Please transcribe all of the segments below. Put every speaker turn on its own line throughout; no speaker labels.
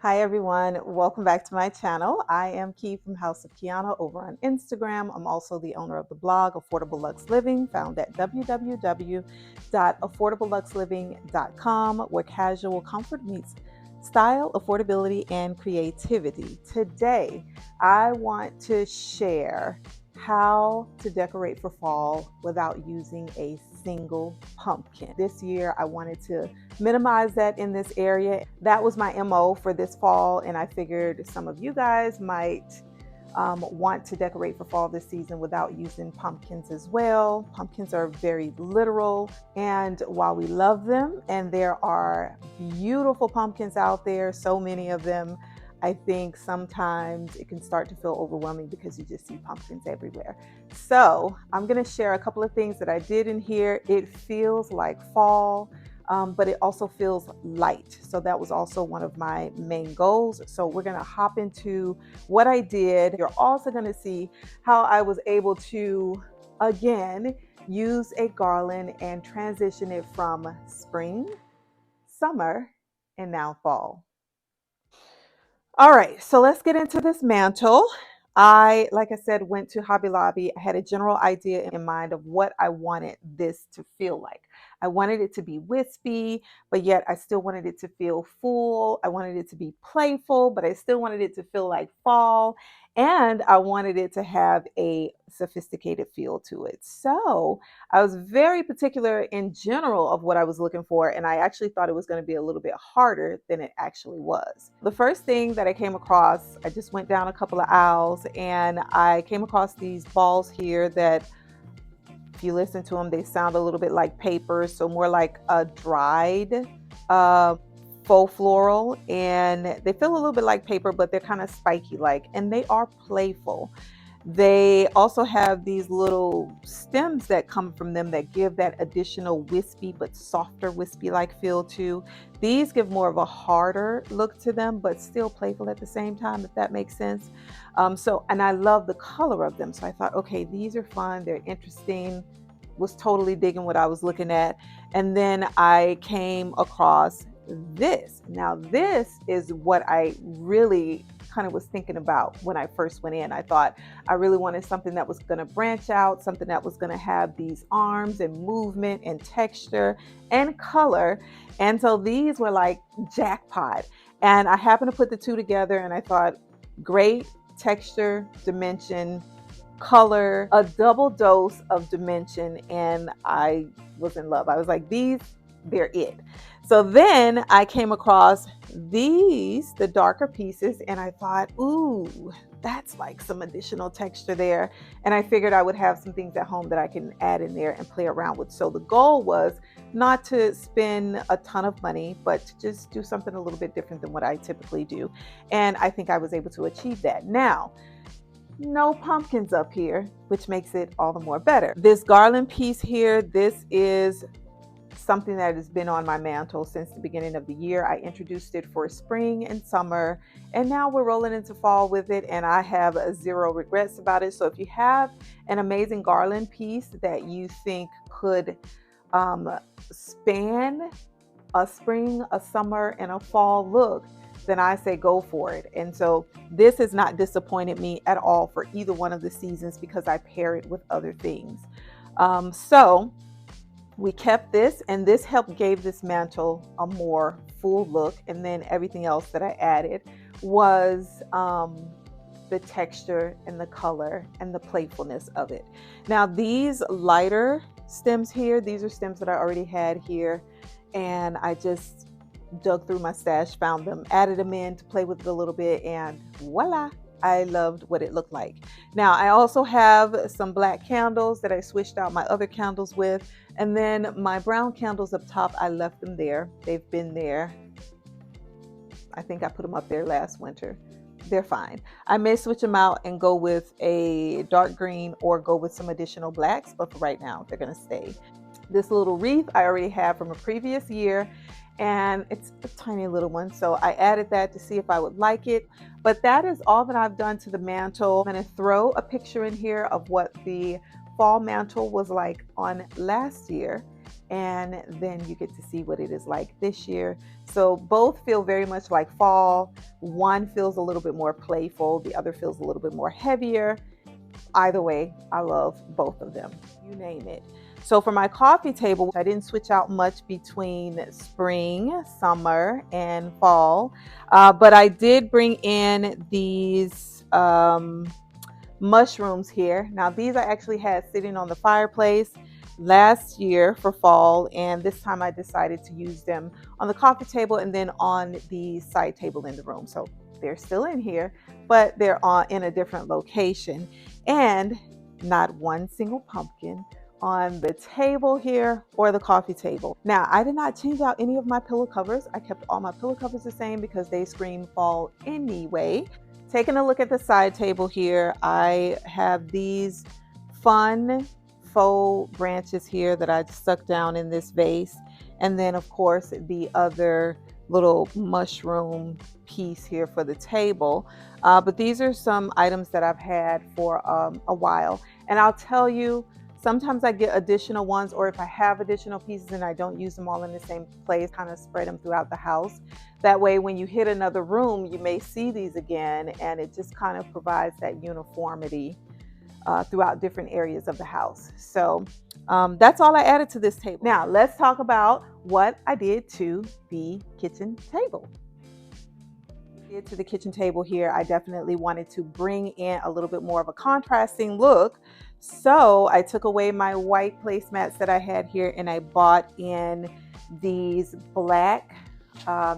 Hi everyone, welcome back to my channel. I am Key from House of Kiana over on Instagram. I'm also the owner of the blog Affordable Luxe Living, found at www.affordabloluxeliving.com, where casual comfort meets style, affordability, and creativity. Today, I want to share how to decorate for fall without using a single pumpkin. This year, I wanted to minimize that in this area. That was my MO for this fall, and I figured some of you guys might want to decorate for fall this season without using pumpkins as well. Pumpkins are very literal, and while we love them and there are beautiful pumpkins out there, so many of them, I think sometimes it can start to feel overwhelming because you just see pumpkins everywhere. So I'm going to share a couple of things that I did in here. It feels like fall, but it also feels light. So that was also one of my main goals. So we're going to hop into what I did. You're also going to see how I was able to, again, use a garland and transition it from spring, summer, and now fall. All right, so let's get into this mantle. Like I said, went to Hobby Lobby. I had a general idea in mind of what I wanted this to feel like. I wanted it to be wispy, but yet I still wanted it to feel full. I wanted it to be playful, but I still wanted it to feel like fall. And I wanted it to have a sophisticated feel to it. So I was very particular in general of what I was looking for, and I actually thought it was going to be a little bit harder than it actually was. The first thing that I came across, I just went down a couple of aisles and I came across these balls here that, if you listen to them, they sound a little bit like paper, so more like a dried uh, faux floral, and they feel a little bit like paper, but they're kind of spiky like, and they are playful. They also have these little stems that come from them that give that additional wispy but softer wispy like feel too. These give more of a harder look to them, but still playful at the same time, if that makes sense. And I love the color of them. So I thought, okay, these are fun. They're interesting. Was totally digging what I was looking at. And then I came across this. Now, this is what I really kind of was thinking about when I first went in. I thought I really wanted something that was going to branch out, something that was going to have these arms and movement and texture and color. And so these were like jackpot. And I happened to put the two together and I thought, great texture, dimension, color, a double dose of dimension, and I was in love. I was like, they're it. So then I came across these, the darker pieces, and I thought, ooh, that's like some additional texture there. And I figured I would have some things at home that I can add in there and play around with. So the goal was not to spend a ton of money, but to just do something a little bit different than what I typically do. And I think I was able to achieve that. Now, no pumpkins up here, which makes it all the more better. This garland piece here, this is something that has been on my mantle since the beginning of the year. I introduced it for spring and summer, and now we're rolling into fall with it, and I have zero regrets about it. So if you have an amazing garland piece that you think could span a spring, a summer, and a fall look, then I say go for it. And so this has not disappointed me at all for either one of the seasons because I pair it with other things. So we kept this, and this gave this mantle a more full look. And then everything else that I added was the texture and the color and the playfulness of it. Now these lighter stems here, these are stems that I already had here, and I just dug through my stash, found them, added them in to play with it a little bit, and voila, I loved what it looked like. Now I also have some black candles that I switched out my other candles with, and then my brown candles up top, I left them there. They've been there. I think I put them up there last winter. They're fine. I may switch them out and go with a dark green or go with some additional blacks, but for right now, they're gonna stay. This little wreath I already have from a previous year, and it's a tiny little one, so I added that to see if I would like it. But that is all that I've done to the mantle. I'm going to throw a picture in here of what the fall mantle was like on last year, and then you get to see what it is like this year. So both feel very much like fall. One feels a little bit more playful, the other feels a little bit more heavier. Either way, I love both of them, you name it. So for my coffee table, I didn't switch out much between spring, summer, and fall, but I did bring in these mushrooms here. Now these I actually had sitting on the fireplace last year for fall, and this time I decided to use them on the coffee table and then on the side table in the room. So they're still in here, but they're in a different location, and not one single pumpkin on the table here or the coffee table. Now, I did not change out any of my pillow covers. I kept all my pillow covers the same because they scream fall anyway. Taking a look at the side table here, I have these fun faux branches here that I stuck down in this vase. And then of course the other little mushroom piece here for the table. But these are some items that I've had for a while. And I'll tell you, sometimes I get additional ones, or if I have additional pieces and I don't use them all in the same place, kind of spread them throughout the house. That way, when you hit another room, you may see these again, and it just kind of provides that uniformity throughout different areas of the house. So that's all I added to this table. Now, let's talk about what I did to the kitchen table. To the kitchen table here, I definitely wanted to bring in a little bit more of a contrasting look. So I took away my white placemats that I had here, and I bought in these black,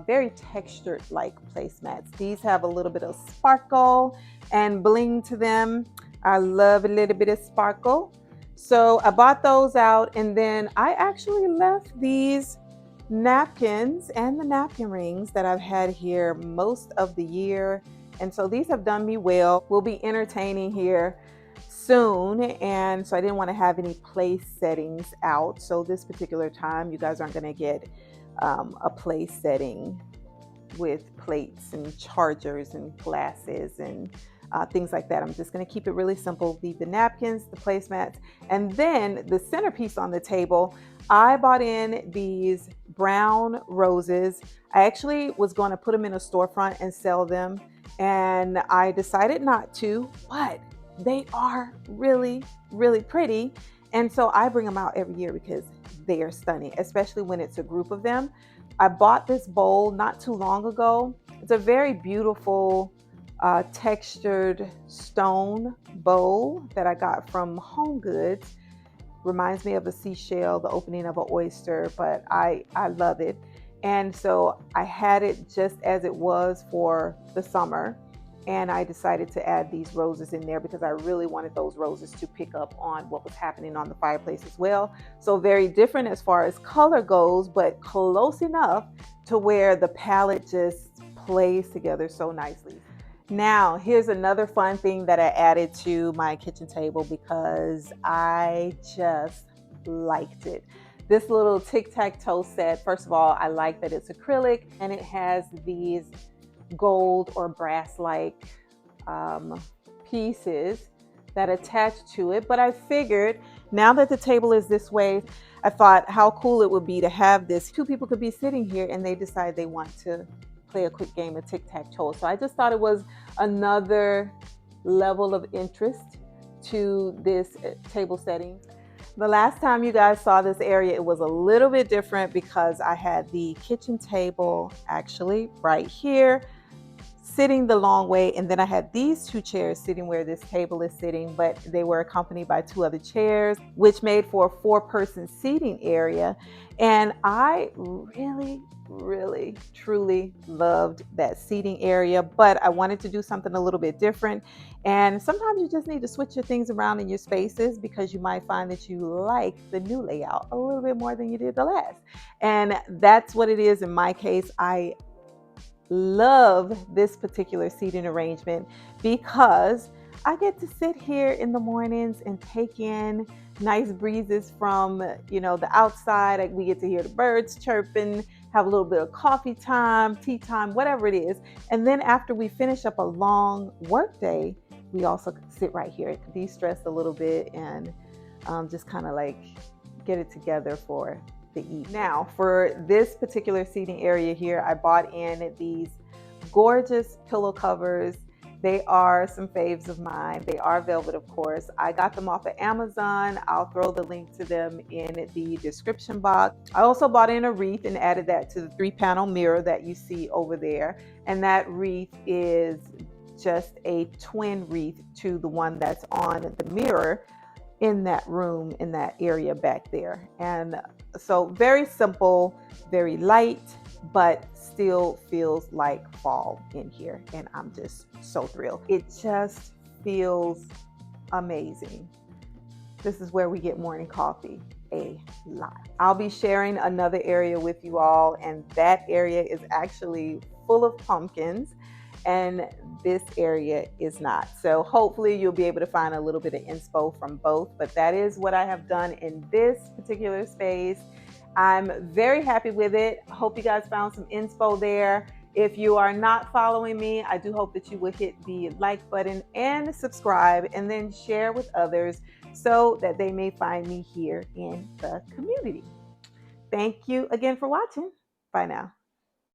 very textured like placemats. These have a little bit of sparkle and bling to them. I love a little bit of sparkle. So I bought those out, and then I actually left these napkins and the napkin rings that I've had here most of the year. And so these have done me well. We'll be entertaining here soon, and so I didn't want to have any place settings out. So this particular time, you guys aren't going to get a place setting with plates and chargers and glasses and things like that. I'm just going to keep it really simple. Leave the napkins, the placemats, and then the centerpiece on the table. I bought in these brown roses. I actually was going to put them in a storefront and sell them, and I decided not to, but they are really, really pretty. And so I bring them out every year because they are stunning, especially when it's a group of them. I bought this bowl not too long ago. It's a very beautiful textured stone bowl that I got from Home Goods. Reminds me of a seashell, the opening of an oyster, but I love it. And so I had it just as it was for the summer, and I decided to add these roses in there because I really wanted those roses to pick up on what was happening on the fireplace as well. So very different as far as color goes, but close enough to where the palette just plays together so nicely. Now, here's another fun thing that I added to my kitchen table because I just liked it. This little Tic Tac Toe set, first of all, I like that it's acrylic and it has these gold or brass-like pieces that attach to it. But I figured now that the table is this way, I thought how cool it would be to have this. Two people could be sitting here and they decide they want to play a quick game of tic-tac-toe. So I just thought it was another level of interest to this table setting. The last time you guys saw this area, it was a little bit different because I had the kitchen table actually right here, sitting the long way, and then I had these two chairs sitting where this table is sitting, but they were accompanied by two other chairs, which made for a four-person seating area. And I really, truly loved that seating area, but I wanted to do something a little bit different. And sometimes you just need to switch your things around in your spaces because you might find that you like the new layout a little bit more than you did the last. And that's what it is in my case. I love this particular seating arrangement because I get to sit here in the mornings and take in nice breezes from, the outside. We get to hear the birds chirping, have a little bit of coffee time, tea time, whatever it is. And then after we finish up a long work day, we also sit right here, de-stress a little bit and just kind of like get it together for the evening. Now, for this particular seating area here, I bought in these gorgeous pillow covers. They are some faves of mine. They are velvet, of course. I got them off of Amazon. I'll throw the link to them in the description box. I also bought in a wreath and added that to the 3-panel mirror that you see over there. And that wreath is just a twin wreath to the one that's on the mirror in that room, in that area back there. And so very simple, very light, but still feels like fall in here. And I'm just so thrilled. It just feels amazing. This is where we get morning coffee a lot. I'll be sharing another area with you all, and that area is actually full of pumpkins, and this area is not. So hopefully you'll be able to find a little bit of inspo from both, but that is what I have done in this particular space. I'm very happy with it. Hope you guys found some inspo there. If you are not following me, I do hope that you will hit the like button and subscribe, and then share with others so that they may find me here in the community. Thank you again for watching. Bye now.